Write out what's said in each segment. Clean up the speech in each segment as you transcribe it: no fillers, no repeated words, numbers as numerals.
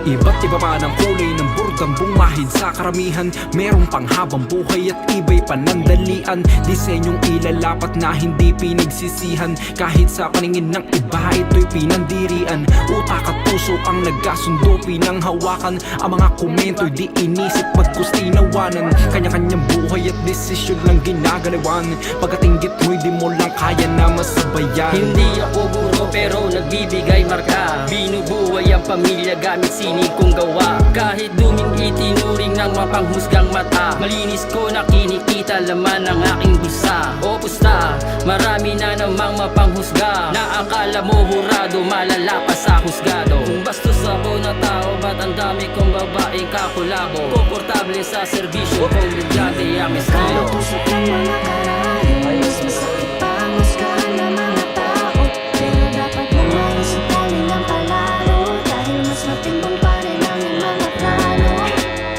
Iba't iba pa ng kulay ng burdang bumahid sa karamihan. Merong panghabang buhay at iba'y panandalian. Disenyong ilalapat na hindi pinagsisihan. Kahit sa paningin ng iba ito'y pinandirian. Utak at puso ang nagkasundo, pinanghawakan. Ang mga komento'y di inisip bagkus tinawanan. Kanya-kanyang buhay at desisyon lang ginagalawan. Pagkatinggit mo'y di mo lang kaya na masabayan. Hindi ako guro pero nagbibigay marka. Binubuhay ang pamilya gamit sining kong gawa. Kahit duming itinuring ng mapanghusgang mata, malinis ko na kinikita laman ng aking bulsa. O pusta, marami na namang mapanghusga, na akala mo hurado, malala pa sa husgado. Kung bastos ako na tao, ba't ang dami kong babaeng kakulabo? Komportable sa serbisyo, kung libyante ang estilo. Tusok ng mga karayo, mas masakit pa ang husgahan ng mga tao. Pero dapat mo maisip galing ang palaro, dahil mas matimbang pa rin ang iyong mga plano.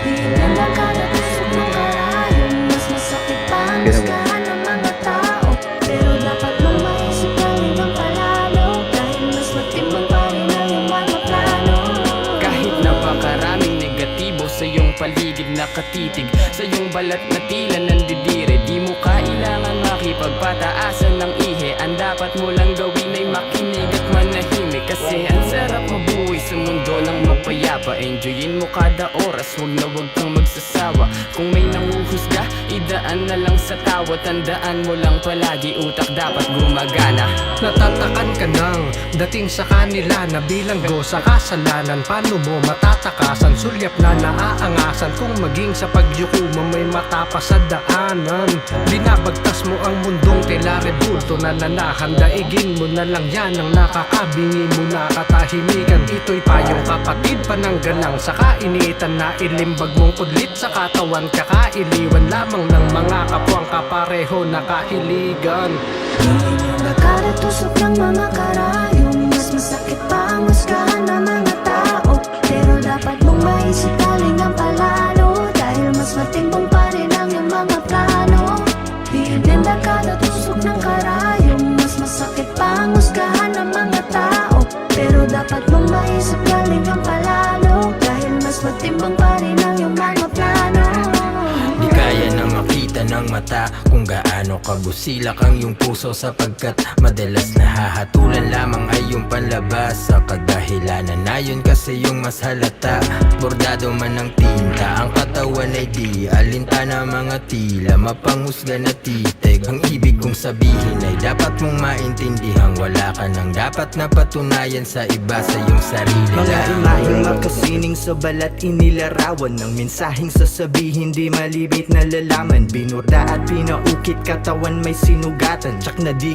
Bilang lang kada tusok ng karayo, mas masakit pa ang husgahan ng mga tao. Pero dapat mo maisip galing ang palaro, dahil mas matimbang pa rin ang iyong mga plano. Kahit napakaraming negatibo sa iyong paligid nakatitig, sa iyong balat na tila nandidire, di mo kailangan makipagpataasan ng ihe. Ang dapat mo lang gawin ay makinig at manahimik, kasi ang sarap mabuhay sa mundo ng mapayapa. Enjoyin mo kada oras, wag na wag kang magsasawa. Kung may nanguhusga, idaan na lang sa tawa. Tandaan mo lang palagi, utak dapat gumagana. Natatakan ka nang dating sa kanila na bilanggo sa kasalanan. Paano mo matatakasan? Sulyap na naaangasan. Kung maging sa pagyuko mo may matapas sa daanan. Binabagtas mo ang mundong tila rebulto na nanahan. Daigin mo na lang yan ang nakakabingi mo na katahimikan. Ito'y payong kapatid pananggalang sa kainitan na ilimbag mong kudlit sa katawan. Kakailiwan lamang ng mga kapwang kapareho na kahiligan. Bilang kada tusok ng mga karayo, mas masakit pa ang husgahan ng mga tao. Pero dapat mong maisip galing ang palalo, dahil mas matimbang pa rin ang iyong mga plano. Bilang kada tusok ng karayo, mas masakit pa ang husgahan ng mga tao. Pero dapat mong maisip galing ang palalo, dahil mas matimbang pa rin ang iyong mga plano. Di kaya na makita ng mata kung gaano kabusilak ang iyong puso, sapagkat madalas nahahatulan lamang ay yung panlabas sa kadahilanan na yun kasi yung mas halata. Bordado man ng tinta, ang katawan ay di alintana, mga tila mapanghusga na titig. Ang ibig kong sabihin ay dapat mong maintindihan, wala ka nang dapat na patunayan sa iba, sa iyong sarili Mga lang. imaheng makasining sa balat inilarawan ng mensaheng sasabihin di malibit na lalaman. Binurda at pinaukit katawan may sinugatan, tsak na di